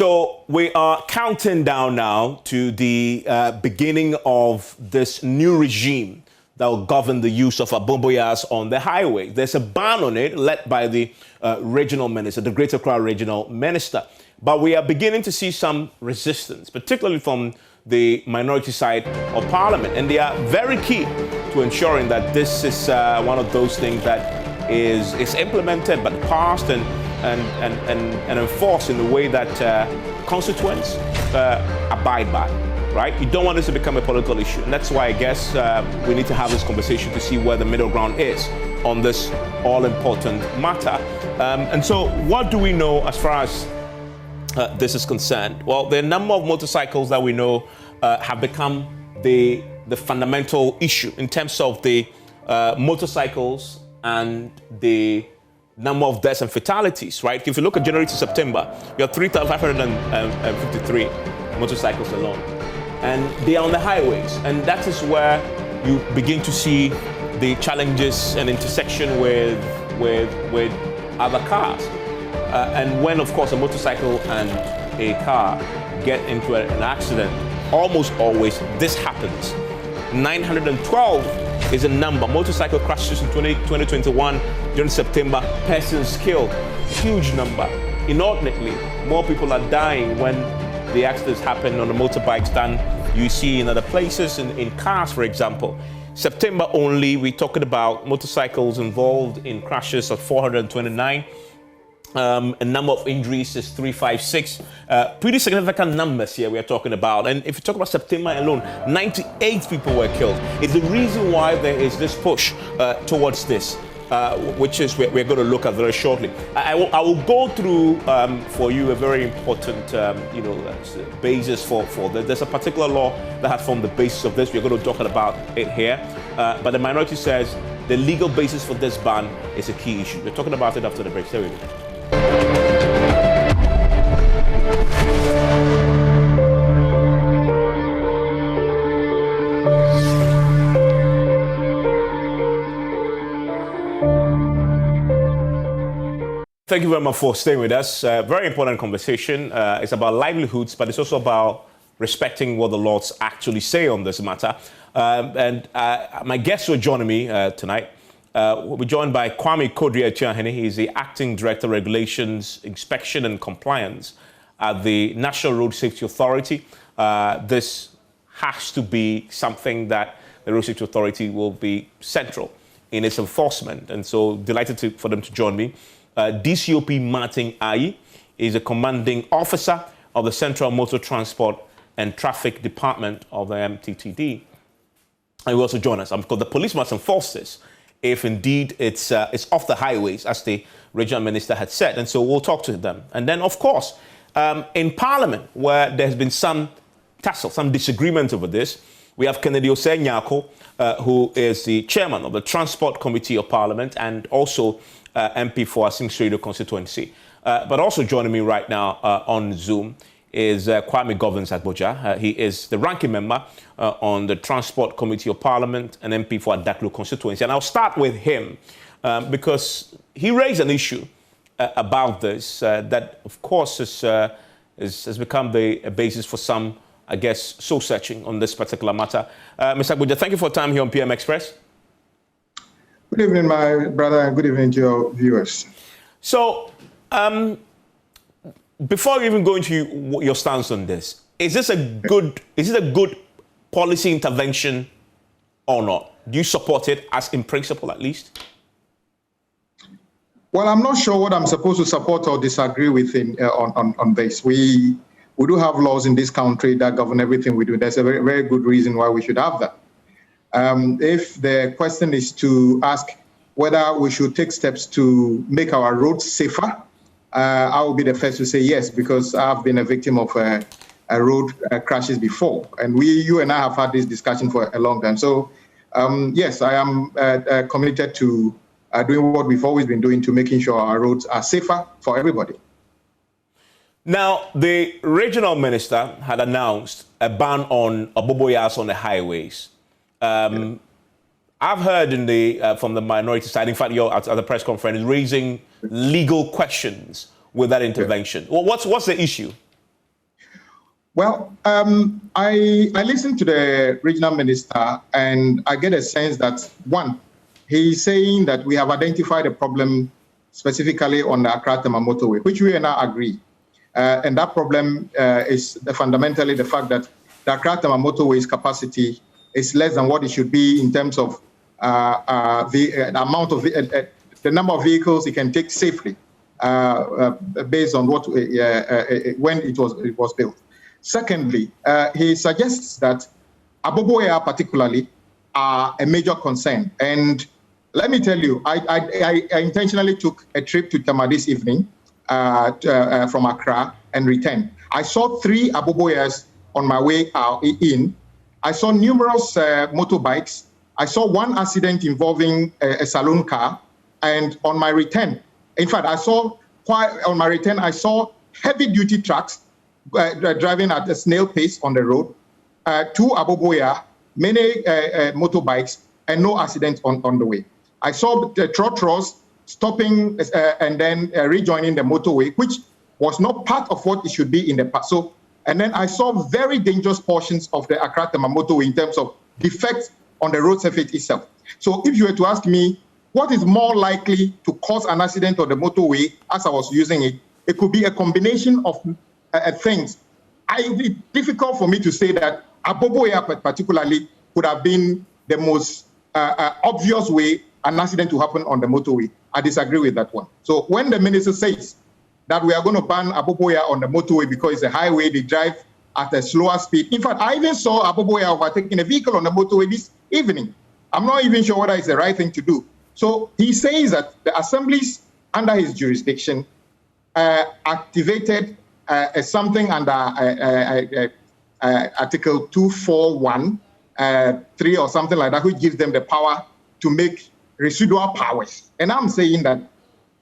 So we are counting down now to the beginning of this new regime that will govern the use of Aboboyas on the highway. There's a ban on it led by the regional minister, the Greater Accra regional minister. But we are beginning to see some resistance, particularly from the minority side of parliament. And they are very key to ensuring that this is one of those things that is implemented but passed and enforced in a way that constituents abide by, right? You don't want this to become a political issue. And that's why I guess we need to have this conversation to see where the middle ground is on this all-important matter. And so what do we know as far as this is concerned? Well, the number of motorcycles that we know have become the fundamental issue in terms of the motorcycles and the number of deaths and fatalities, right? If you look at January to September, you have 3,553 motorcycles alone. And they are on the highways. And that is where you begin to see the challenges and intersection with other cars. And when, of course, a motorcycle and a car get into an accident, almost always this happens. 912 is a number. Motorcycle crashes in 2021 during September, persons killed. Huge number. Inordinately, more people are dying when the accidents happen on the motorbikes than you see in other places, in cars, for example. September only, we're talking about motorcycles involved in crashes of 429. A number of injuries is 356. Pretty significant numbers here we are talking about. And if you talk about September alone, 98 people were killed. It's the reason why there is this push towards this, which is we're going to look at very shortly. I will go through for you a very important, basis for this. There's a particular law that has formed the basis of this. We're going to talk about it here. But the minority says the legal basis for this ban is a key issue. We're talking about it after the break. Stay with me. Thank you very much for staying with us. Very important conversation. It's about livelihoods, but it's also about respecting what the laws actually say on this matter. My guests who are joining me tonight. We'll be joined by Kwame Kodria-Chiahene. He's the Acting Director of Regulations, Inspection and Compliance at the National Road Safety Authority. This has to be something that the Road Safety Authority will be central in its enforcement. And so delighted for them to join me. DCOP Martin Ayi is a commanding officer of the Central Motor Transport and Traffic Department of the MTTD. And will also join us because the police must enforce this if indeed it's off the highways, as the regional minister had said. And so we'll talk to them. And then, of course, in Parliament, where there's been some tussle, some disagreement over this, we have Kennedy Osei-Nyarko, who is the chairman of the Transport Committee of Parliament and also MP for Asing constituency. But also joining me right now on Zoom is Kwame Govins-Aboboyaa. He is the ranking member on the Transport Committee of Parliament and MP for Adaklu constituency. And I'll start with him because he raised an issue about this that, of course, has become the basis for some, I guess, soul-searching on this particular matter. Mr. Aboboyaa, thank you for your time here on PM Express. Good evening, my brother, and good evening to your viewers. So, before we even go into your stance on this, is it a good policy intervention or not? Do you support it as in principle, at least? Well, I'm not sure what I'm supposed to support or disagree with on this. We do have laws in this country that govern everything we do. There's a very, very good reason why we should have that. If the question is to ask whether we should take steps to make our roads safer, I will be the first to say yes, because I've been a victim of road crashes before. And you and I have had this discussion for a long time. So, yes, I am committed to doing what we've always been doing to making sure our roads are safer for everybody. Now, the regional minister had announced a ban on Aboboyas on the highways. I've heard from the minority side, in fact, you're at the press conference, raising legal questions with that intervention. Well, what's the issue? Well, I listened to the regional minister, and I get a sense that, one, he's saying that we have identified a problem specifically on the Accra-Tema motorway, which we now agree. And that problem is fundamentally the fact that the Accra-Tema motorway's capacity is less than what it should be in terms of the amount of the number of vehicles it can take safely based on what when it was built. Secondly, he suggests that Aboboyaa particularly are a major concern. And let me tell you, I intentionally took a trip to Tema this evening from Accra and returned. I saw 3 Aboboyas on my way in. I saw numerous motorbikes. I saw one accident involving a saloon car. And on my return, in fact, I saw heavy-duty trucks driving at a snail pace on the road, 2 Aboboyaa, many motorbikes, and no accidents on the way. I saw the trotros stopping and then rejoining the motorway, which was not part of what it should be in the past. So, and then I saw very dangerous portions of the Accra-Tema motorway in terms of defects on the road surface itself. So if you were to ask me, what is more likely to cause an accident on the motorway as I was using it, it could be a combination of things. It's difficult for me to say that Aboboyaa particularly could have been the most obvious way an accident to happen on the motorway. I disagree with that one. So when the minister says that we are going to ban Aboboyaa on the motorway because it's a highway, they drive at a slower speed. In fact, I even saw Aboboyaa overtaking a vehicle on the motorway this evening. I'm not even sure whether it's the right thing to do. So he says that the assemblies under his jurisdiction activated something under Article 241, 3 or something like that, which gives them the power to make residual powers. And I'm saying that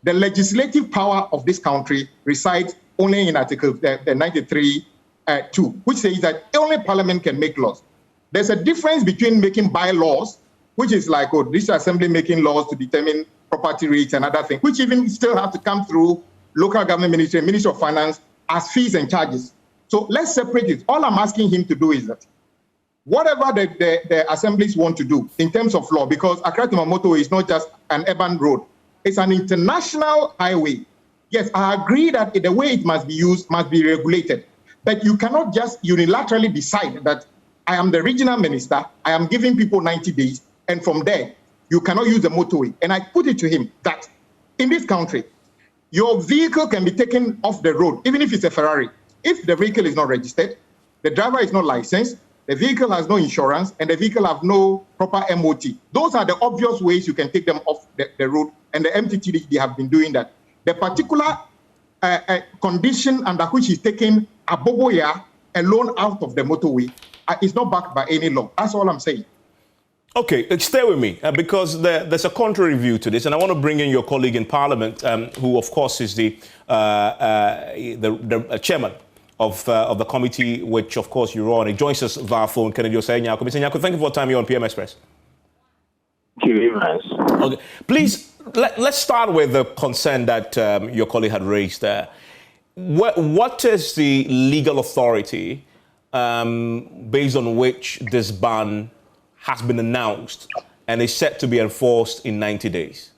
the legislative power of this country resides only in Article 93, 2, which says that only Parliament can make laws. There's a difference between making bylaws, which is like, oh, this assembly making laws to determine property rates and other things, which even still have to come through local government ministry, Ministry of Finance, as fees and charges. So let's separate it. All I'm asking him to do is that whatever the assemblies want to do in terms of law, because Accra-Tema motorway is not just an urban road, it's an international highway. Yes, I agree that the way it must be used must be regulated, but you cannot just unilaterally decide that I am the regional minister, I am giving people 90 days, and from there, you cannot use the motorway. And I put it to him that in this country, your vehicle can be taken off the road, even if it's a Ferrari. If the vehicle is not registered, the driver is not licensed, the vehicle has no insurance, and the vehicle has no proper MOT. Those are the obvious ways you can take them off the road, and the MTT, they have been doing that. The particular condition under which he's taking Aboboyaa alone out of the motorway is not backed by any law. That's all I'm saying. Okay, stay with me because there's a contrary view to this, and I want to bring in your colleague in Parliament, who, of course, is the chairman of the committee, which, of course, you're on. He joins us via phone. Kennedy Osei-Nyako. Mr. Nyako, thank you for your time here on PM Express. Thank you very much. Okay, please, let's start with the concern that your colleague had raised there. What is the legal authority based on which this ban has been announced and is set to be enforced in 90 days?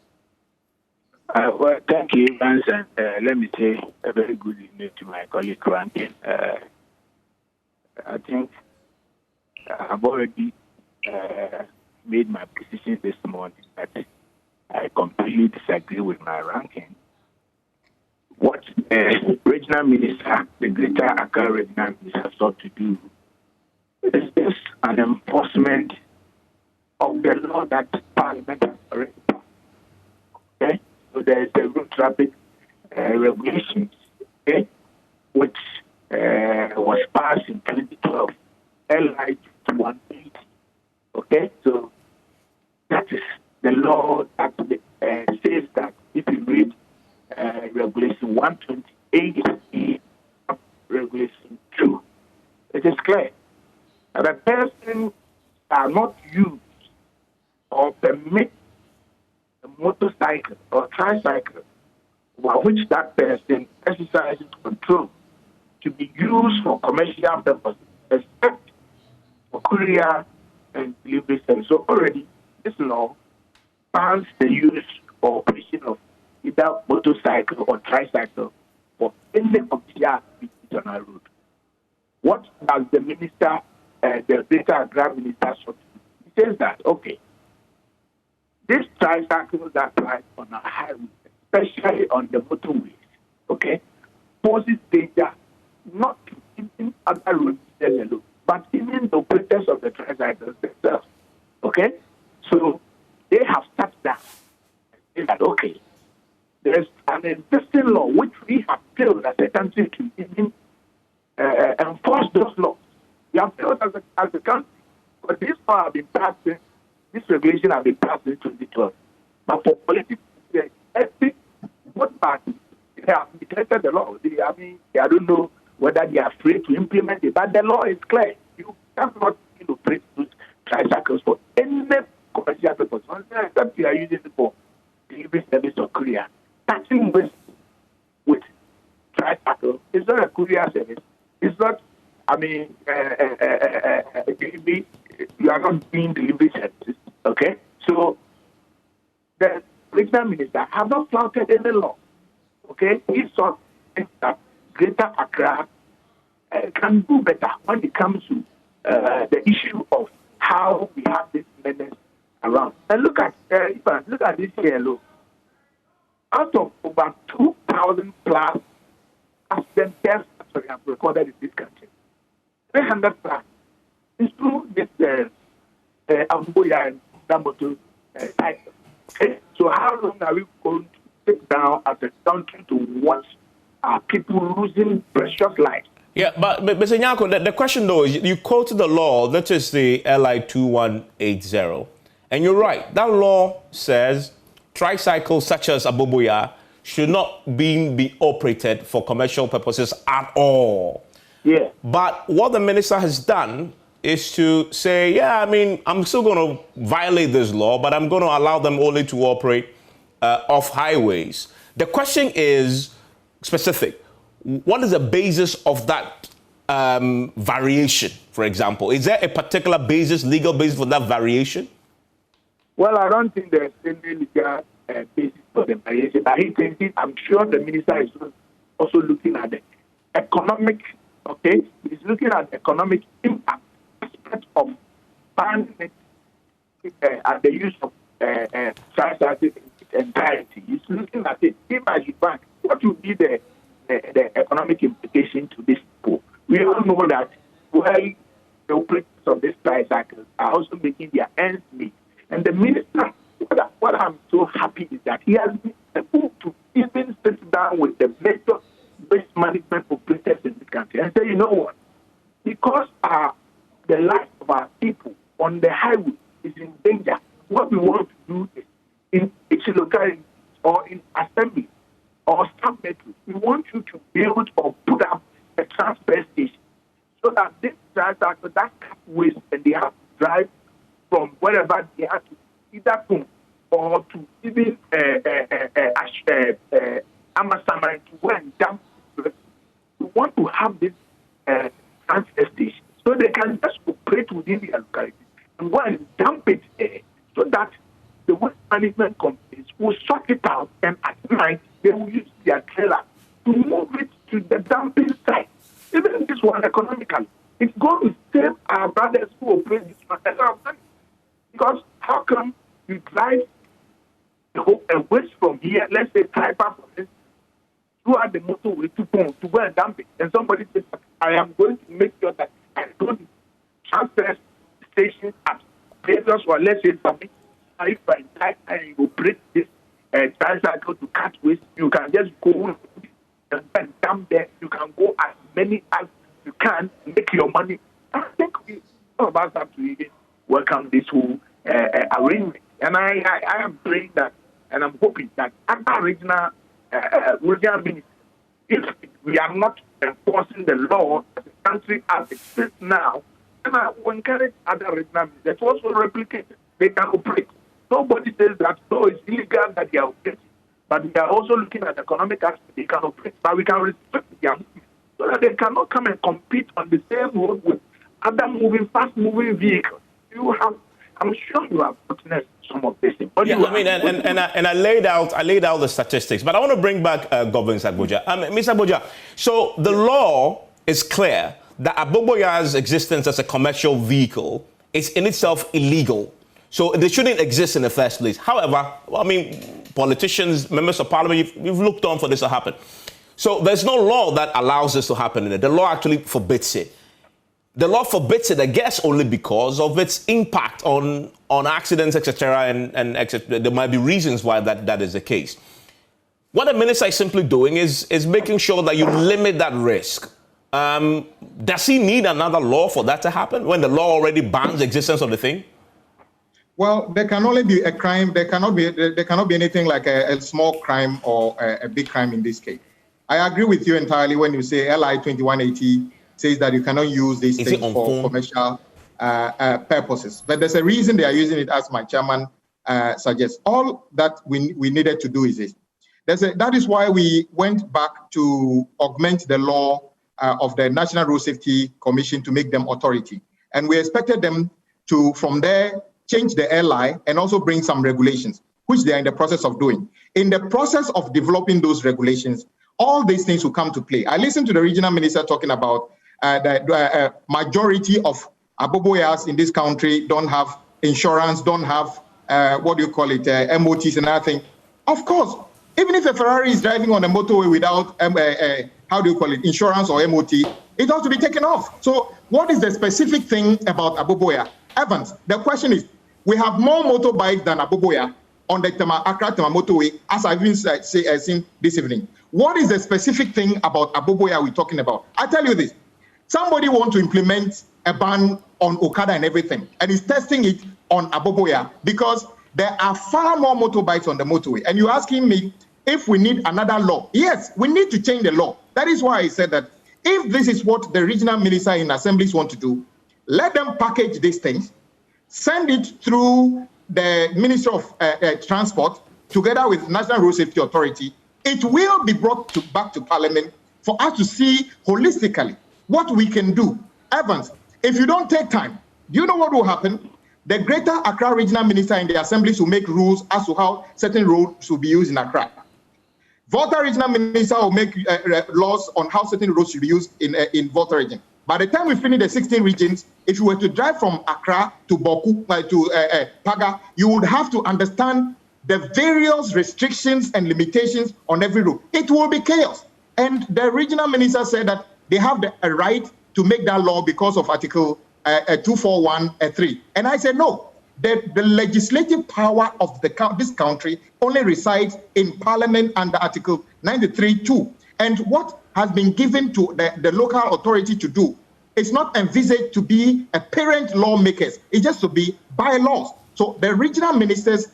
Well, thank you, Vance, and let me say a very good evening to my colleague, Rankin. I think I've already made my position this morning that I completely disagree with my ranking. What the regional minister, the Greater Accra regional minister, sought to do is just an enforcement of the law that Parliament has already passed. Okay? So there is the road traffic regulations, okay, which was passed in 2012, LI 180. Okay? So that is the law that says that if you read Regulation 128, Regulation 2, it is clear that a person cannot use or permit a motorcycle or tricycle by which that person exercises control to be used for commercial purposes, except for courier and delivery service. So already, this law bans the use or operation of either motorcycle or tricycle for any commercial activity on our road. What does the minister, the data grab minister, sort of do? He says that, okay, these tricycles that ride on our highways, especially on the motorways, okay, poses danger not to even other road users alone, but even the operators of the tricycles themselves. Okay? So they have started that. They said, okay, there's an existing law which we have failed as a country to even enforce those laws. We have failed as a country. But this law have been passed, this regulation has been passed in 2012. But for politics, what party they have neglected the law. I don't know whether they are afraid to implement it, but the law is clear. You cannot operate those tricycles for any commercial purpose, except you are using it for delivery service or courier. Touching with tricycle is not a courier service. It's not, you are not doing delivery services, okay? So the regional minister have not flouted any law. Okay, he saw that Greater Accra can do better when it comes to the issue of how we have this menace around. And look at this year alone. Out of over 2,000 plus accident deaths that have recorded in this country, 300 plus is through this Aboboyaa and Damoto title. Okay, so how long are we going to sit down as a country to watch our people losing precious lives? Yeah, but Mr. Nyako, the question though is, you quoted the law, that is the LI 2180, and you're right. That law says tricycles such as Aboboyaa should not be operated for commercial purposes at all. Yeah. But what the minister has done is to say, yeah, I'm still going to violate this law, but I'm going to allow them only to operate off highways. The question is specific. What is the basis of that variation, for example? Is there a particular basis, legal basis for that variation? Well, I don't think there's any legal basis for the variation. But I'm sure the minister is also looking at the economic, okay? He's looking at the economic impact aspect of banning it at the use of tricycles in its entirety. He's looking at it. If I should ban, what would be the economic implication to these people? We all know that the operators of these tricycles are also making their ends meet. And the minister, what I'm so happy is that he has been able to even sit down with the major waste management operators in this country and say, you know what? Because the life of our people on the highway is in danger, what we want to do is in each locality or in assembly or sub-metro, we want you to build or put up a transfer station so that this tricycle that cut waste and they have to drive from wherever they have to either come or to even Amasama to go and dump. We want to have this transfer station so they can just operate within their locality and go and dump it there so that the waste management companies will sort it out, and at night they will use their trailer to move it to the dumping site. Even this one economically, it's going to save our brothers who operate this one a lot of money. Because how come you drive a waste from here, let's say Taipa, for instance, throughout the motorway to go and dump it, and somebody says, I am going to make sure that I go to transfer station at Pedros or let's say something. If I die and you operate this tricycle to cut waste, you can just go and dump there. You can go as many as you can, make your money. I think all of us have to even welcome this whole arrangement. And I am praying that, and I'm hoping that other regional ministers, if we are not enforcing the law as a country as it is now, and I will encourage other regional ministers to also replicate it. They can operate. Nobody says that, no, it's illegal that they are operating. But we are also looking at economic aspect. They can operate, but we can restrict their movement so that they cannot come and compete on the same road with other fast-moving vehicles. I'm sure you have witnessed some of this. Yeah, I mean, and I laid out the statistics, but I want to bring back Governor Aboboyaa. Mr. Aboboyaa, so the law is clear that Aboboyaa's existence as a commercial vehicle is in itself illegal. So they shouldn't exist in the first place. However, I mean, politicians, members of parliament, you've looked on for this to happen. So there's no law that allows this to happen in it. The law actually forbids it. The law forbids it, I guess, only because of its impact on accidents, etc., and there might be reasons why that is the case. What the minister is simply doing is making sure that you limit that risk. Does he need another law for that to happen when the law already bans the existence of the thing? Well, there can only be a crime. There cannot be anything like a small crime or a big crime in this case. I agree with you entirely when you say LI 2180 says that you cannot use these things for commercial purposes. But there's a reason they are using it, as my chairman suggests. All that we needed to do is this. That is why we went back to augment the law of the National Road Safety Commission to make them authority. And we expected them to, from there, change the LI and also bring some regulations, which they are in the process of doing. In the process of developing those regulations, all these things will come to play. I listened to the regional minister talking about the majority of Aboboyas in this country don't have insurance, don't have, MOTs and everything. Of course, even if a Ferrari is driving on a motorway without, insurance or MOT, it has to be taken off. So what is the specific thing about Aboboyaa? Evans, the question is, we have more motorbikes than Aboboyaa on the Accra-Tema motorway, as I've been seen this evening. What is the specific thing about Aboboyaa we're talking about? I tell you this. Somebody wants to implement a ban on Okada and everything, and is testing it on Aboboyaa because there are far more motorbikes on the motorway. And you're asking me if we need another law. Yes, we need to change the law. That is why I said that if this is what the regional minister in assemblies want to do, let them package these things, send it through the Ministry of Transport together with National Road Safety Authority. It will be brought back to Parliament for us to see holistically what we can do. Evans, if you don't take time, do you know what will happen? The Greater Accra Regional Minister in the assemblies will make rules as to how certain roads should be used in Accra. Volta Regional Minister will make laws on how certain roads should be used in Volta region. By the time we finish the 16 regions, if you were to drive from Accra to Boku, to Paga, you would have to understand the various restrictions and limitations on every road. It will be chaos. And the regional minister said that they have a right to make that law because of Article 241(3). And I said, no, the legislative power of this country only resides in Parliament under Article 93(2). And what has been given to the local authority to do is not envisaged to be a parent lawmakers. It's just to be bylaws. So the regional ministers'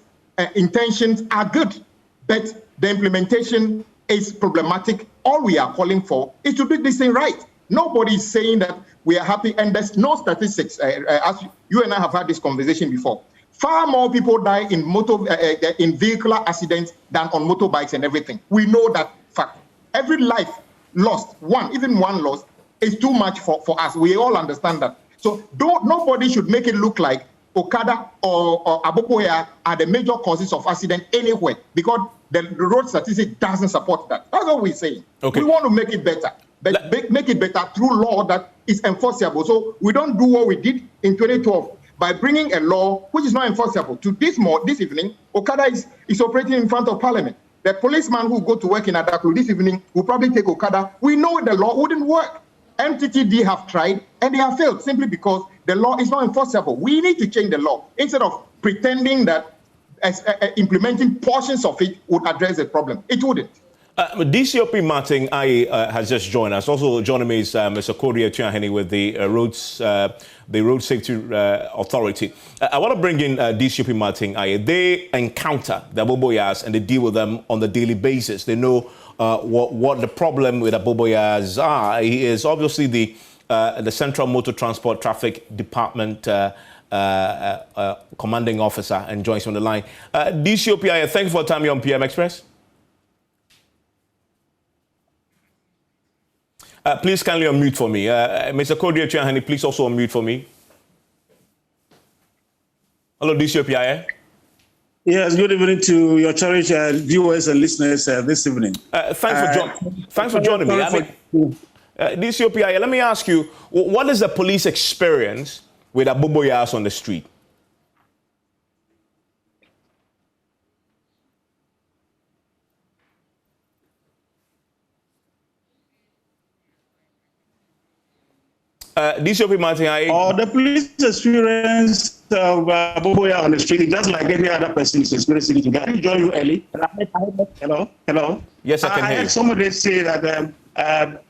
intentions are good, but the implementation is problematic. All we are calling for is to do this thing right. Nobody is saying that we are happy, and there's no statistics. As you and I have had this conversation before, far more people die in vehicular accidents than on motorbikes and everything. We know that fact. Every life lost, even one lost, is too much for us. We all understand that. So nobody should make it look like Okada or Aboboyaa are the major causes of accident anywhere, because the road statistic doesn't support that. That's what we're saying. Okay. We want to make it better, but make it better through law that is enforceable. So we don't do what we did in 2012 by bringing a law which is not enforceable. To this evening, Okada is operating in front of Parliament. The policeman who go to work in Adaklu this evening will probably take Okada. We know the law wouldn't work. MTTD have tried and they have failed simply because the law is not enforceable. We need to change the law instead of pretending that implementing portions of it would address the problem. It wouldn't. DCOP Martin has just joined us. Also joining me is Mr. Kodia Tuaheni with the Road Safety Authority. I want to bring in DCOP Martin. They encounter the Aboboyas and they deal with them on a daily basis. They know what the problem with Aboboyas are. He is obviously the Central Motor Transport Traffic Department commanding officer and joins on the line. DCOP, thank you for your time here on PM Express. Please kindly unmute for me. Mr. Kodia Chiahani, please also unmute for me. Hello, DCOPIA. Yes, good evening to your cherished viewers and listeners this evening. Thanks for joining me. DCOPIA, let me ask you, what is the police experience with Aboboyas on the street? DCOP Martin, the police experience of Aboboyaa on the street, just like any other person is experiencing it. Can I join you early? Hello? Yes, I can hear you. I heard somebody say that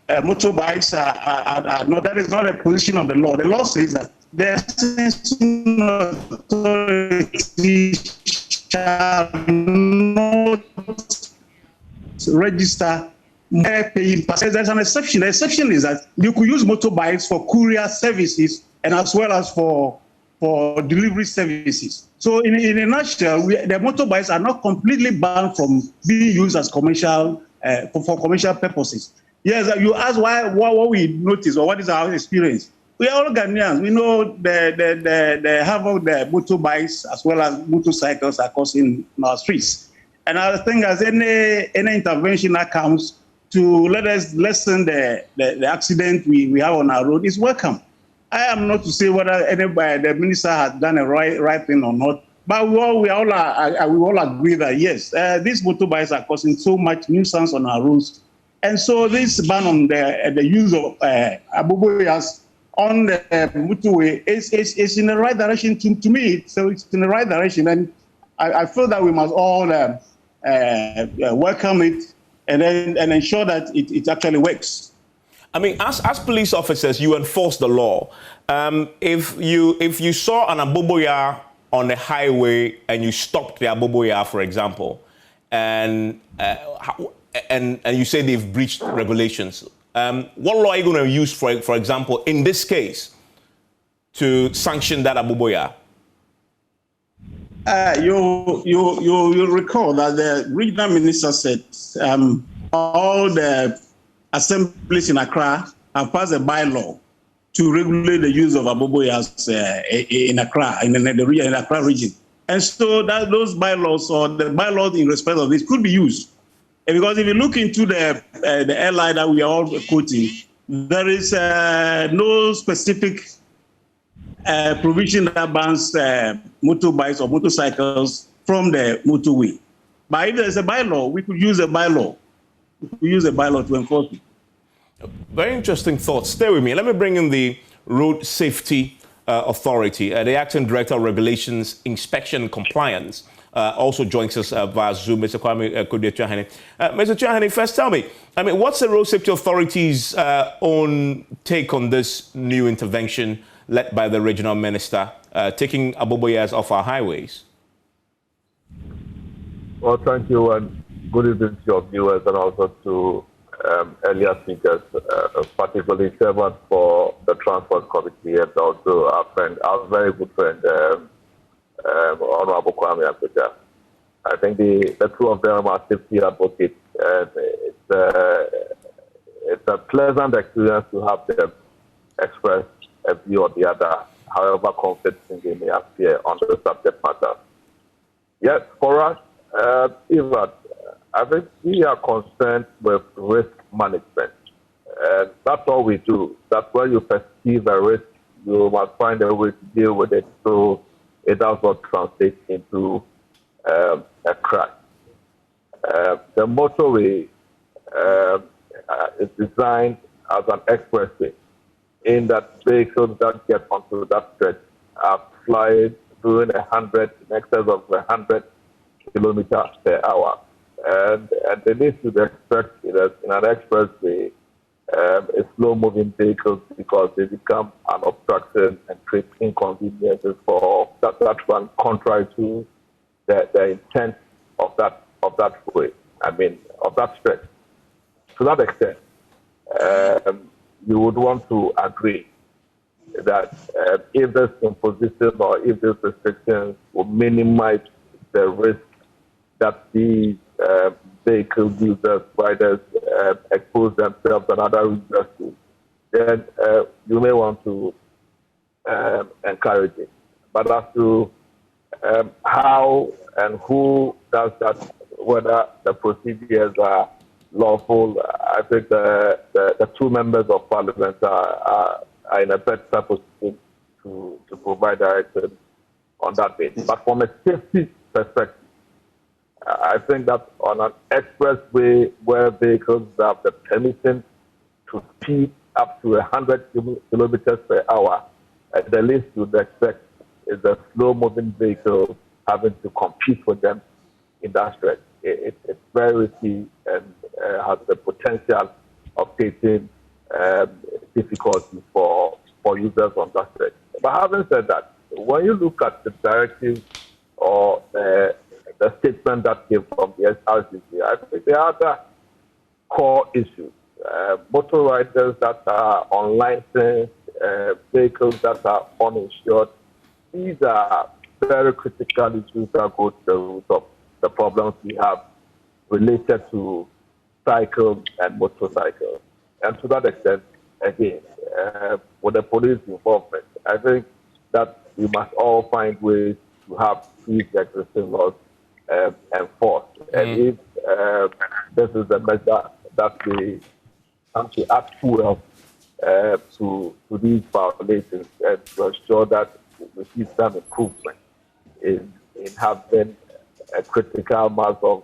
motorbikes are not, that is not a position of the law. The law says that the authority shall not register paying passengers. There's an exception. The exception is that you could use motorbikes for courier services and as well as for delivery services. So in a nutshell, the motorbikes are not completely banned from being used as commercial for commercial purposes. Yes, you ask what we notice or what is our experience. We are all Ghanaians. We know the havoc the motorbikes as well as motorcycles are causing in our streets. And I think as any intervention that comes to let us lessen the accident we have on our road is welcome. I am not to say whether anybody, the minister has done a right thing or not, but we all agree that yes, these motorbikes are causing so much nuisance on our roads, and so this ban on the use of Aboboyas on the motorway is in the right direction to me. So it's in the right direction, and I feel that we must all welcome it and ensure that it actually works. I mean, as police officers, you enforce the law. If you saw an Aboboyaa on the highway and you stopped the Aboboyaa, for example, and you say they've breached regulations, what law are you going to use, for example, in this case, to sanction that Aboboyaa? You recall that the regional minister said all the assemblies in Accra have passed a bylaw to regulate the use of Aboboyas in Accra, in the Accra region. And so that those bylaws or the bylaws in respect of this could be used. And because if you look into the airline that we are all quoting, there is no specific provision that bans motorbikes or motorcycles from the motorway. But if there's a bylaw, we could use a bylaw. We use a bylaw to enforce it. Very interesting thoughts. Stay with me. Let me bring in the Road Safety Authority, the Acting Director of Regulations, Inspection and Compliance. Also joins us via Zoom, Mr. Kwame Kodia Chiahani. Mr. Chiahani, first tell me, I mean, what's the Road Safety Authority's own take on this new intervention led by the regional minister, taking Aboboyas off our highways? Well, thank you, and good evening to your viewers and also to earlier speakers, particularly servant for the Transport Committee and also our very good friend, Honorable Kwame Akweda. I think the two of them are safety advocates, and it's a pleasant experience to have them express a view or the other, however conflicting they may appear on the subject matter. Yes, for us, Ivan, I think we are concerned with risk management. And that's all we do. That's where you perceive a risk, you must find a way to deal with it so it does not translate into a crash. The motorway is designed as an expressway in that vehicles that get onto that stretch are flying doing in excess of 100 kilometers per hour. And they need to be expected in an expressway, slow-moving vehicles because they become an obstruction and create inconveniences for that one, contrary to the intent of that way. I mean, of that stretch. To that extent, you would want to agree that if this imposition or if this restrictions will minimize the risk that these vehicle users, riders expose themselves and other users to, then you may want to encourage it. But as to how and who does that, whether the procedures are lawful, I think the two members of parliament are in a better position to provide direction on that basis. But from a safety perspective, I think that on an expressway where vehicles have the permission to speed up to 100 kilometers per hour, the least you'd expect is a slow-moving vehicle having to compete with them in that stretch. It's very risky and has the potential of creating difficulties for users on that stretch. But having said that, when you look at the directive or the statement that came from the SRCC, I think there are other core issues. Motor riders that are unlicensed, vehicles that are uninsured, these are very critical issues that go to the root of the problems we have related to cycles and motorcycles. And to that extent, again, with the police involvement, I think that we must all find ways to have these existing laws enforced. And if this is the measure that we have to add fuel to these violations and to ensure that we see some improvement in having a critical mass of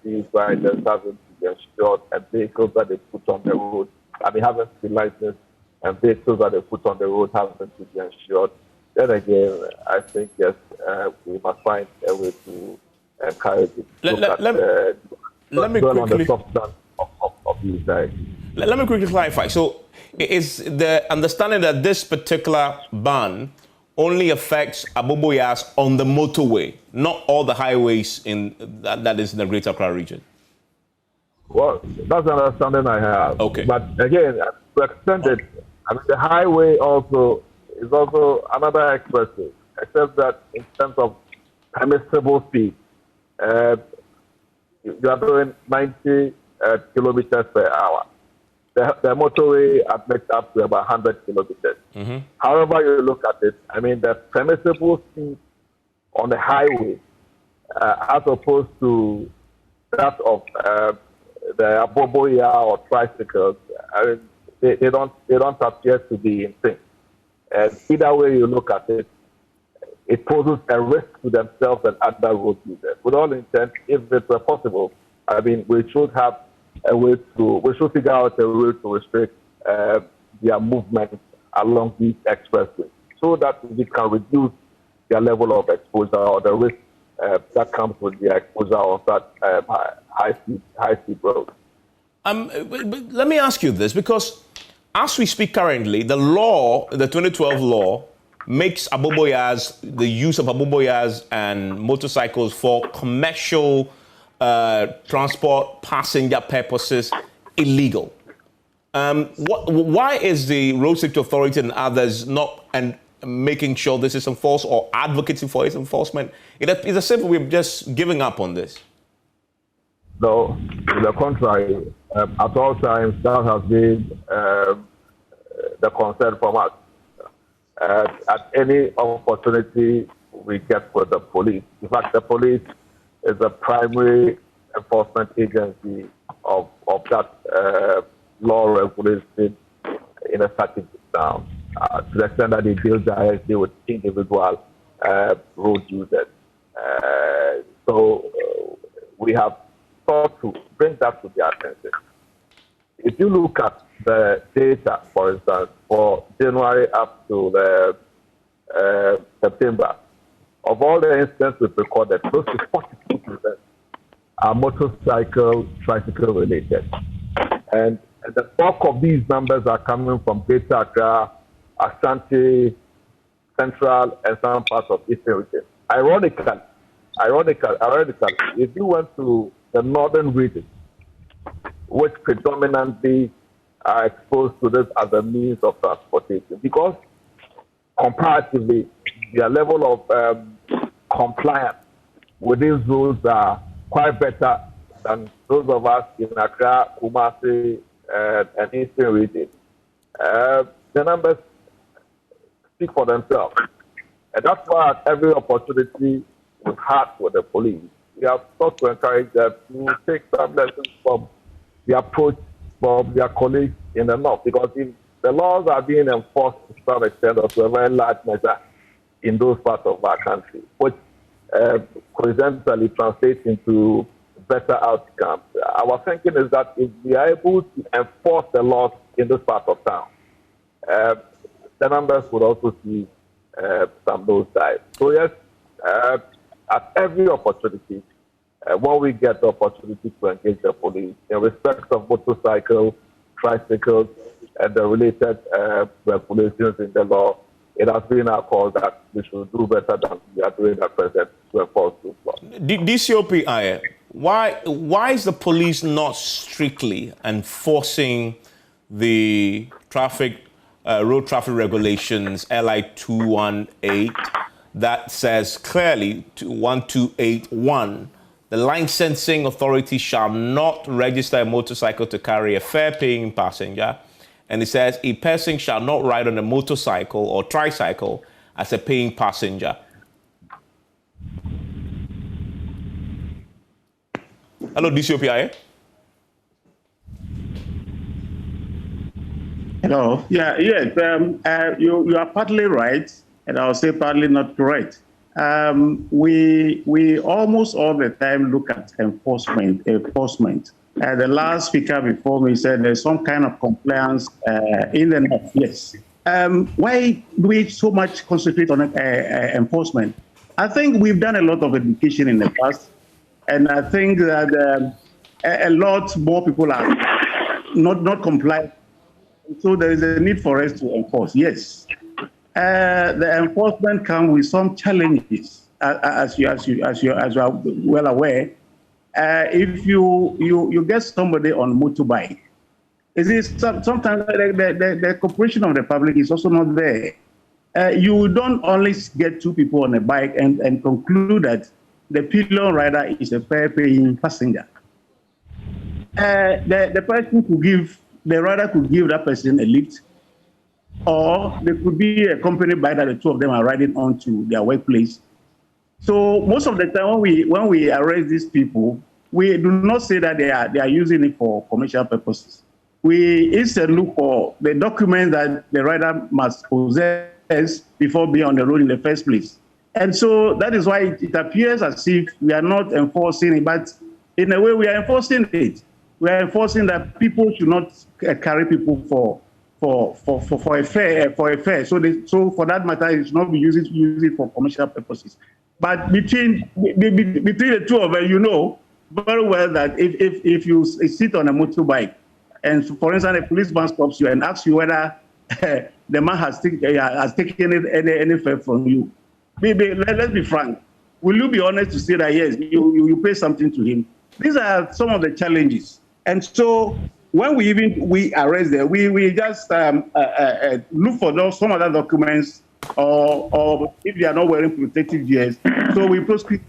these riders having to be insured and vehicles that they put on the road, having to be licensed and vehicles that they put on the road having to be insured. Then again, I think, yes, we must find a way to encourage it. Let me quickly on the substance of these guys. Let me quickly clarify. So, is the understanding that this particular ban only affects Aboboyaa on the motorway, not all the highways that is in the Greater Accra region? Well, that's an understanding I have. Okay. But again, to extend it, the highway is also another expressway, except that in terms of permissible speed, you are doing 90 kilometers per hour. The motorway admits up to about 100 kilometers. Mm-hmm. However you look at it, the permissible speed on the highway, as opposed to that of the Aboboyaa or tricycles, they don't appear to be in sync. And either way you look at it, it poses a risk to themselves and other road users. With all intent, if it were possible, we should have we should figure out a way to restrict their movement along these expressways so that we can reduce their level of exposure or the risk that comes with the exposure on that high-speed road. But let me ask you this, because as we speak currently, the 2012 law, makes the use of Aboboyaas and motorcycles for commercial transport, passenger purposes illegal. Why is the Road Safety Authority and others not making sure this is enforced or advocating for its enforcement? It's as if we're just giving up on this. No, to the contrary. At all times, that has been the concern from us. At any opportunity we get with the police. In fact, the police is the primary enforcement agency of that law regulation in a certain now, to the extent that they deal directly with individual road users. So we have sought to bring that to their attention. If you look at the data, for instance, for January up to September, of all the incidents we've recorded, close to 42% are tricycle related. And the bulk of these numbers are coming from Greater Accra, Ashanti, Central, and some parts of Eastern region. Ironically, if you went to the northern region, which predominantly are exposed to this as a means of transportation, because comparatively, their level of compliance with these rules are quite better than those of us in Accra, Kumasi, and Eastern region. The numbers speak for themselves. And that's why at every opportunity we've had with the police, we have sought to encourage them to take some lessons from the approach from their colleagues in the north. Because if the laws are being enforced to some extent or to a very large measure in those parts of our country, which coincidentally translates into better outcomes. Our thinking is that if we are able to enforce the laws in this part of town, the numbers would also see some nosedive. So yes, at every opportunity, when we get the opportunity to engage the police in respect of motorcycles, tricycles, and the related regulations in the law, it has been our call that we should do better than we are doing at present to enforce those laws. DCOP Aye, why is the police not strictly enforcing the road traffic regulations LI 218 that says clearly 1281 the licensing authority shall not register a motorcycle to carry a fare-paying passenger, and it says a person shall not ride on a motorcycle or tricycle as a paying passenger. Hello, DCOP. Hello. Yeah. You are partly right, and I'll say partly not correct. We almost all the time look at enforcement. The last speaker before me said there's some kind of compliance in the north. Yes. Why do we so much concentrate on enforcement? I think we've done a lot of education in the past, and I think that a lot more people are not compliant. So there is a need for us to enforce. Yes. The enforcement comes with some challenges, as you are well aware. If you get somebody on motorbike, sometimes the cooperation of the public is also not there. You don't only get two people on a bike and conclude that the pillion rider is a fare-paying passenger. The rider could give that person a lift, or there could be a company bike that the two of them are riding on to their workplace. So most of the time when we arrest these people, we do not say that they are using it for commercial purposes. We instead look for the document that the rider must possess before being on the road in the first place. And so that is why it appears as if we are not enforcing it, but in a way we are enforcing it. We are enforcing that people should not carry people for a fare. So for that matter, it should not be used for commercial purposes. But between the two of them, you know very well that if you sit on a motorbike, and for instance, a policeman stops you and asks you whether the man has taken any fare from you, let's be frank. Will you be honest to say that yes, you pay something to him? These are some of the challenges. And so when we arrest them, we just look for some other documents, or if they are not wearing protective gears, so we prosecute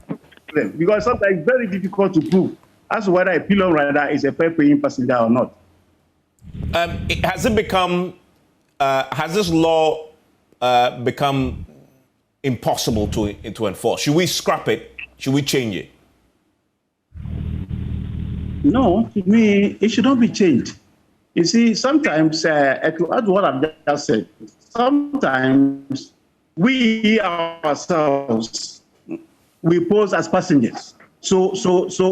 them. Because sometimes it's very difficult to prove as to whether a pillion rider is a fare-paying passenger or not. Has this law become impossible to enforce? Should we scrap it? Should we change it? No, to me, it should not be changed. You see, sometimes, to add to what I've just said, sometimes we ourselves, we pose as passengers. So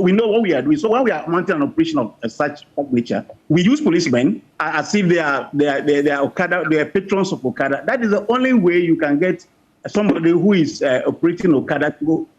we know what we are doing. So when we are mounting an operation of such nature, we use policemen as if they are Okada, they are patrons of Okada. That is the only way you can get somebody who is operating Okada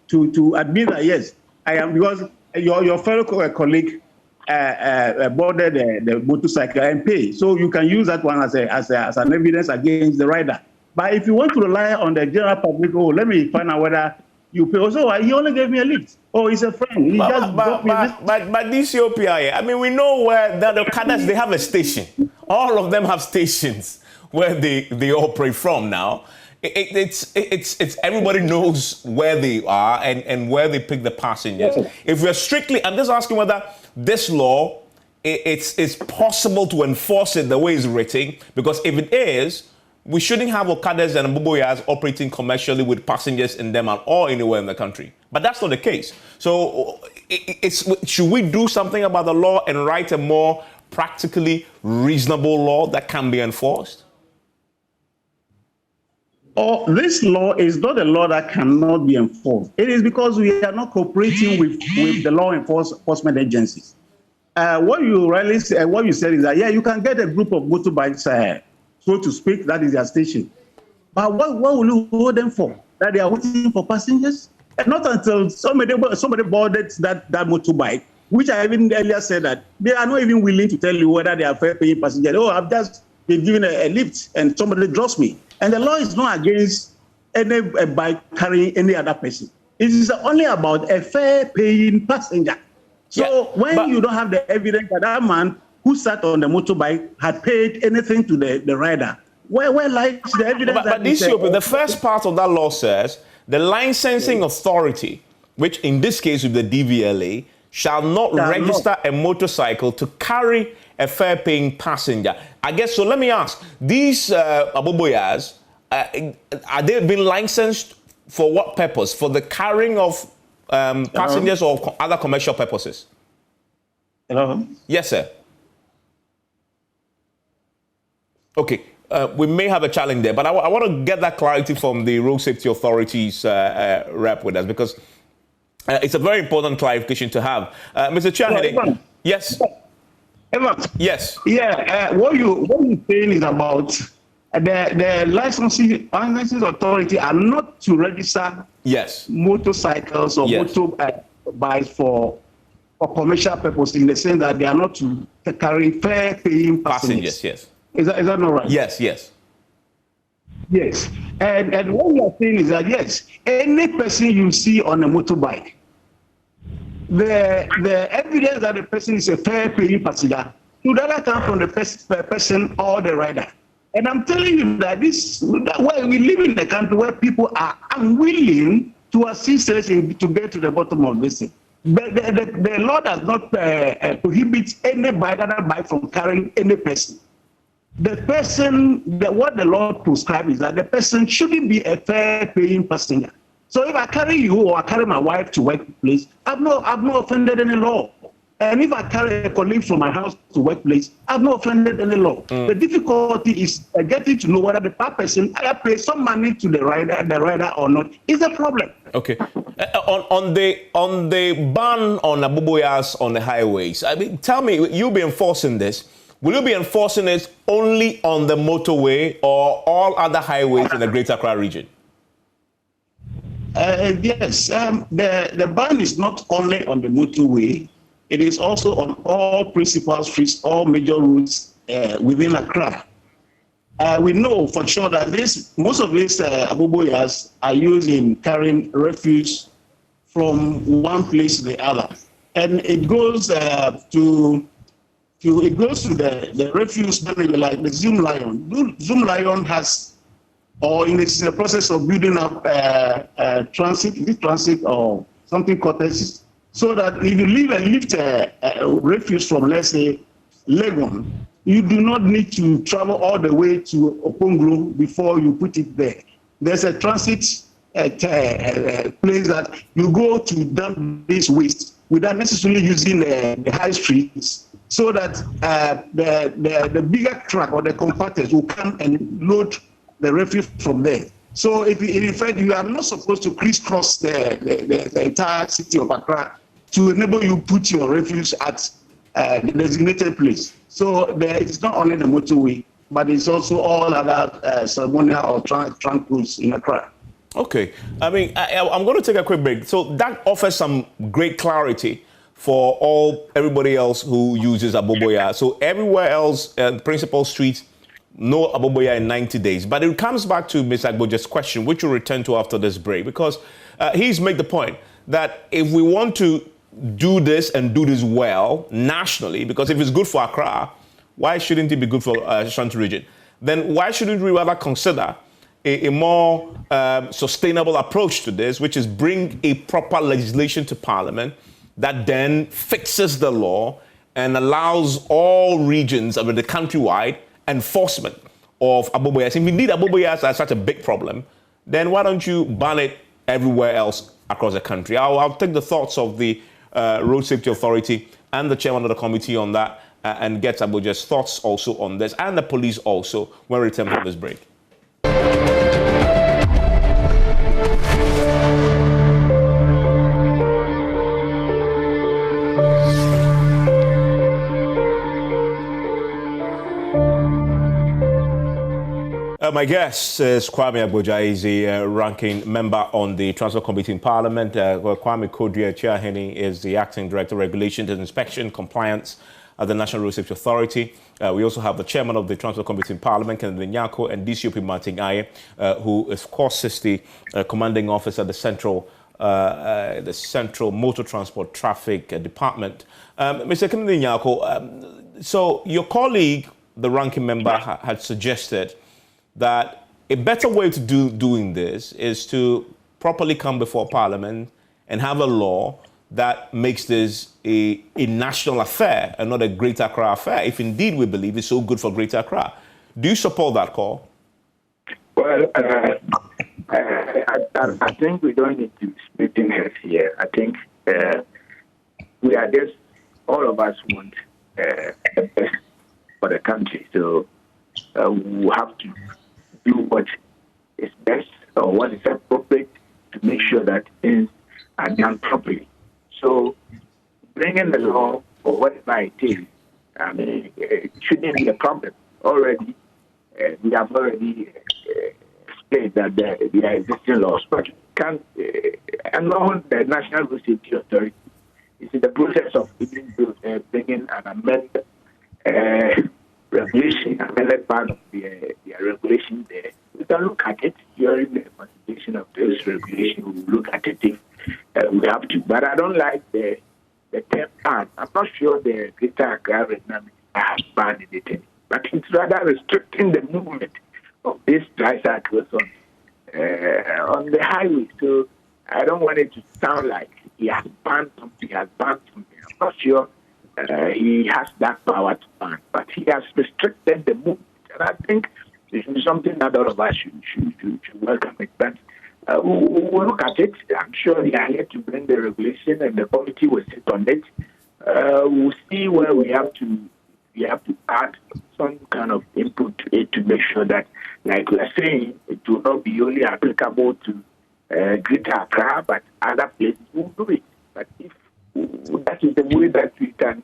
to admit that yes, I am, because your fellow colleague boarded the motorcycle and pay. So you can use that one as an evidence against the rider. But if you want to rely on the general public, let me find out whether you pay. Also, he only gave me a lift. Oh, he's a friend. He just got me a lift. But DCOP, I mean, we know where the Okadas, they have a station. All of them have stations where they operate from now. it's everybody knows where they are and where they pick the passengers. If we're strictly, I'm just asking whether this law, it's possible to enforce it the way it's written, because if it is, we shouldn't have Okadas and Aboboyas operating commercially with passengers in them or anywhere in the country. But that's not the case. So should we do something about the law and write a more practically reasonable law that can be enforced? Oh, this law is not a law that cannot be enforced. It is because we are not cooperating with the law enforcement agencies. What you said is that, yeah, you can get a group of motorbikes, so to speak, that is their station. But what will you hold them for? That they are waiting for passengers? And not until somebody boarded that motorbike, which I even earlier said that they are not even willing to tell you whether they are fare-paying passengers. Oh, I've just been given a lift and somebody drops me. And the law is not against any bike carrying any other person. It is only about a fare-paying passenger. So when you don't have the evidence that that man who sat on the motorbike had paid anything to the rider, where lies the evidence? But the first part of that law says the licensing authority, which in this case with the DVLA, shall not register a motorcycle to carry a fare-paying passenger. I guess so. Let me ask: these Aboboyas, are they being licensed for what purpose? For the carrying of passengers or other commercial purposes? Hello. Yes, sir. Okay. We may have a challenge there, but I want to get that clarity from the Road Safety Authority's rep with us, because it's a very important clarification to have. Mr. Chairman, yes. Evan. Yes. Yeah. What you're saying is about the licensing authority are not to register motorcycles or motorbikes for commercial purposes, in the sense that they are not to carry fare-paying passengers. Yes. Is that not right? Yes. Yes. And what we are saying is that, yes, any person you see on a motorbike, the evidence that the person is a fare-paying passenger should either come from the person or the rider. And I'm telling you that we live in a country where people are unwilling to assist us to get to the bottom of this thing. But the law does not prohibit any bike from carrying any person. What the law prescribes is that the person shouldn't be a fare-paying passenger. So if I carry you or I carry my wife to workplace, I've not offended any law. And if I carry a colleague from my house to workplace, I've not offended any law. The difficulty is getting to know whether the person pays some money to the rider or not is a problem. Okay. On the ban on Aboboyas on the highways, I mean, tell me, you'll be enforcing this. Will you be enforcing it only on the motorway or all other highways in the Greater Accra region? Yes. The ban is not only on the motorway. It is also on all principal streets, all major routes within Accra. We know for sure that most of these Aboboyas are used in carrying refuse from one place to the other, and it goes to the refuse like the Zoom Lion. Zoom Lion has, or in the process of building up transit or something called this, so that if you leave and lift refuse from, let's say, Legon, you do not need to travel all the way to Oponglo before you put it there. There's a transit place that you go to dump this waste without necessarily using the high streets, so that the bigger truck or the compactors will come and load the refuse from there. So in fact, you are not supposed to crisscross the entire city of Accra to enable you put your refuse at the designated place. So it's not only the motorway, but it's also all other ceremonial or trunk routes in Accra. Okay. I mean, I'm going to take a quick break. So that offers some great clarity for everybody else who uses Aboboyaa. So everywhere else, Principal Street, no Aboboyaa in 90 days. But it comes back to Ms. Agboja's question, which we'll return to after this break, because he's made the point that if we want to do this and do this well nationally, because if it's good for Accra, why shouldn't it be good for Ashanti region? Then why shouldn't we rather consider a more sustainable approach to this, which is bring a proper legislation to Parliament that then fixes the law and allows all regions of the countrywide enforcement of Aboboyaa. If indeed Aboboyaa are such a big problem, then why don't you ban it everywhere else across the country? I'll take the thoughts of the Road Safety Authority and the chairman of the committee on that and get Aboboyaa's thoughts also on this, and the police also, when we return from this break. My guest is Kwame Aboboyaa. He's a ranking member on the Transport Committee in Parliament. Kwame Kodria-Chiahene is the Acting Director of Regulations and Inspection Compliance at the National Road Safety Authority. We also have the Chairman of the Transport Committee in Parliament, Kennedy Nyako, and DCOP Martin Aye, who of course is the Commanding Officer at the Central Motor Transport Traffic Department. Mr. Kennedy Nyako, so your colleague, the ranking member, had suggested that a better way to doing this is to properly come before Parliament and have a law that makes this a national affair and not a Greater Accra affair, if indeed we believe it's so good for Greater Accra. Do you support that call? Well, I think we don't need to split hairs here. I think we are just, all of us want the best for the country. So we have to do what is best or what is appropriate to make sure that things are done properly. So bringing the law or whatever it is, I mean, it shouldn't be a problem. Already, we have already explained that there are existing laws, but can't allow the National Road Safety Authority is in the process of bringing an amended regulation, amended part of the regulation there. We can look at it during the consultation of this regulation. We will look at it if we have to. But I don't like the term ban. I'm not sure the Greater Accra Regional has banned anything, but it's rather restricting the movement of these tricycles on the highway. So I don't want it to sound like he has banned something. I'm not sure he has that power to ban, but he has restricted the movement. And I think this is something that all of us should welcome it. But we'll look at it. I'm sure they are here to bring the regulation, and the committee will sit on it. We'll see where we have to add some kind of input to it to make sure that, like we are saying, it will not be only applicable to Greater Accra, but other places will do it. But if that is the way that we can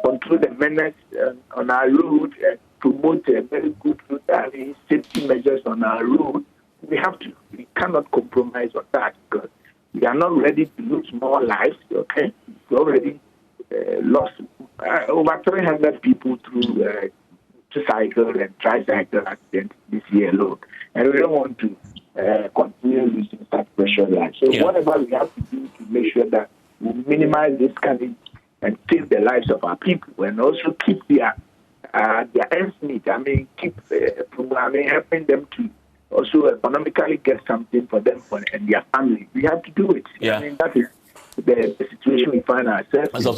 control the menace on our road and promote a very good road safety measures on our road, we cannot compromise on that, because we are not ready to lose more lives, okay? We already lost over 300 people through cycle and tricycle accidents this year alone. And we don't want to continue losing such pressure lives. So whatever we have to do to make sure that we minimize this kind and save the lives of our people, and also keep their ends meet. I mean, helping them to also economically get something for them and their family. We have to do it. Yeah. I mean, that is the situation we find ourselves in. So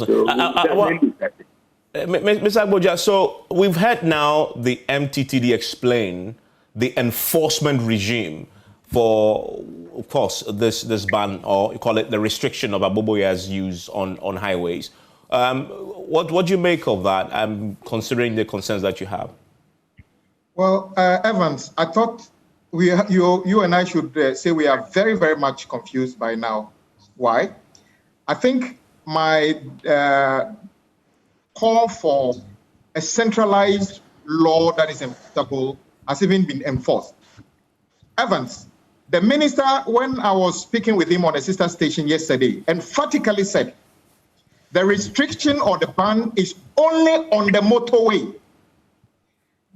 Mr. Aboboyaa, so we've heard now the MTTD explain the enforcement regime for, of course, this ban, or you call it the restriction of Aboboyaa's use on highways. What do you make of that, considering the concerns that you have? Well, Evans, I thought you and I should say we are very, very much confused by now. Why? I think my call for a centralized law that is enforceable has even been enforced. Evans, the minister, when I was speaking with him on a sister station yesterday, emphatically said the restriction or the ban is only on the motorway.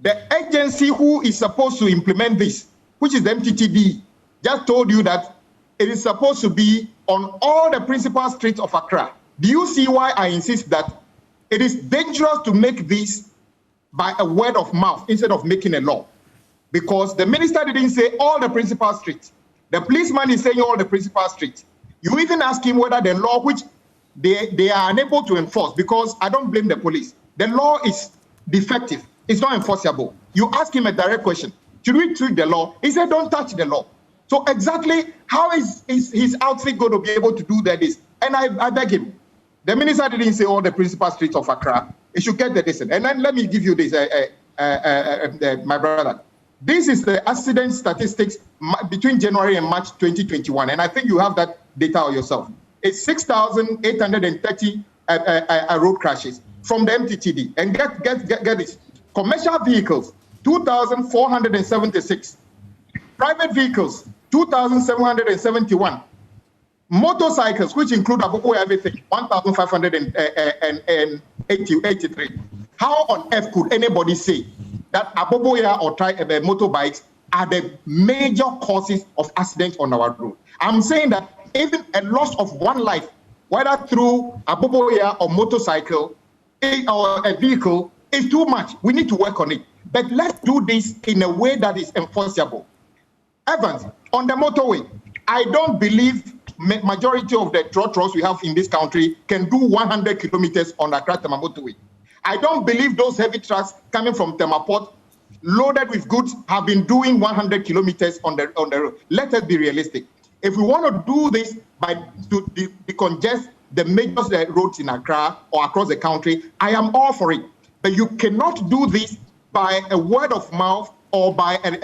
The agency who is supposed to implement this, which is the MTTD, just told you that it is supposed to be on all the principal streets of Accra. Do you see why I insist that it is dangerous to make this by a word of mouth instead of making a law? because the minister didn't say all the principal streets. The policeman is saying all the principal streets. You even ask him whether the law, which they are unable to enforce, because I don't blame the police. The law is defective. It's not enforceable. You ask him a direct question. Should we tweak the law? He said, don't touch the law. So exactly how is his outfit going to be able to do that? And I beg him. The minister didn't say all the principal streets of Accra. He should get the distance. And then let me give you this, my brother. This is the accident statistics between January and March 2021. And I think you have that data yourself. It's 6,830 road crashes from the MTTD. And get this. Commercial vehicles, 2,476. Private vehicles, 2,771. Motorcycles, which include Aboboyaa everything, 1,583. How on earth could anybody say that Aboboyaa or motorbikes are the major causes of accidents on our road? I'm saying that even a loss of one life, whether through Aboboyaa or motorcycle or a vehicle, is too much. We need to work on it. But let's do this in a way that is enforceable. Evans, on the motorway, I don't believe majority of the trucks we have in this country can do 100 kilometers on the Accra motorway. I don't believe those heavy trucks coming from Temaport loaded with goods have been doing 100 kilometers on the road. Let us be realistic. If we want to do this to decongest the major roads in Accra or across the country, I am all for it. But you cannot do this by a word of mouth or by a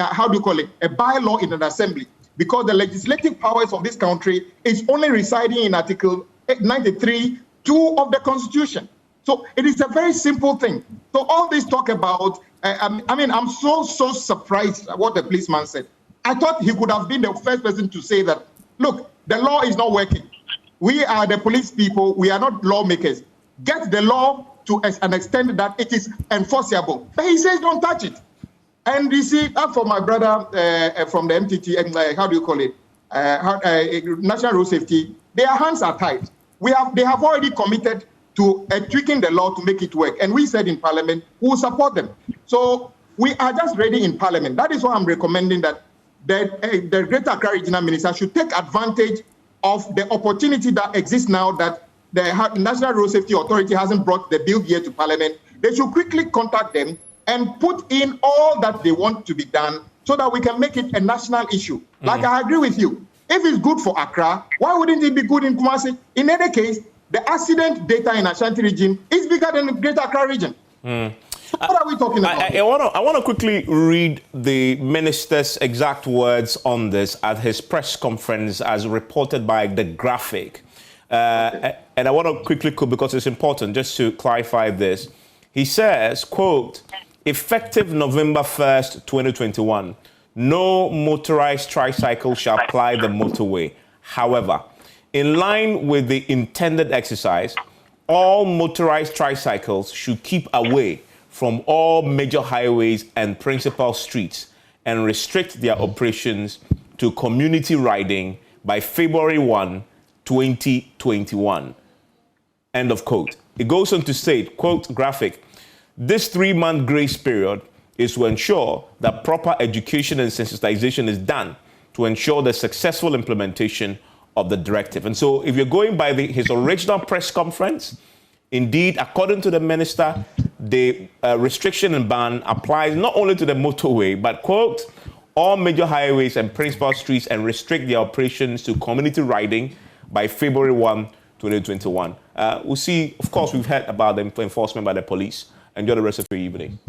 bylaw in an assembly, because the legislative powers of this country is only residing in Article 93(2) of the Constitution. So it is a very simple thing. So all this talk about, I'm so surprised at what the policeman said. I thought he could have been the first person to say that, look, the law is not working. We are the police people. We are not lawmakers. Get the law to an extent that it is enforceable. But he says don't touch it. And you see, for my brother from the MTT, National Road Safety, their hands are tied. They have already committed to tweaking the law to make it work. And we said in Parliament, we will support them. So we are just ready in Parliament. That is why I'm recommending that the Greater Accra Regional Minister should take advantage of the opportunity that exists now that the National Road Safety Authority hasn't brought the bill here to Parliament. They should quickly contact them and put in all that they want to be done so that we can make it a national issue. Like I agree with you. If it's good for Accra, why wouldn't it be good in Kumasi? In any case, the accident data in Ashanti region is bigger than the Greater Accra region. So what are we talking about? I want to quickly read the minister's exact words on this at his press conference as reported by The Graphic. And I want to quickly, because it's important, just to clarify this. He says, quote, effective November 1st, 2021, no motorized tricycle shall ply the motorway. However, in line with the intended exercise, all motorized tricycles should keep away from all major highways and principal streets and restrict their operations to community riding by February 1, 2021. End of quote. It goes on to state, quote, Graphic, this 3-month grace period is to ensure that proper education and sensitization is done to ensure the successful implementation of the directive. And so if you're going by his original press conference, indeed, according to the minister, the restriction and ban applies not only to the motorway, but, quote, all major highways and principal streets and restrict their operations to community riding by February 1, 2021. We'll see, of course, we've heard about the enforcement by the police. Enjoy the rest of your evening.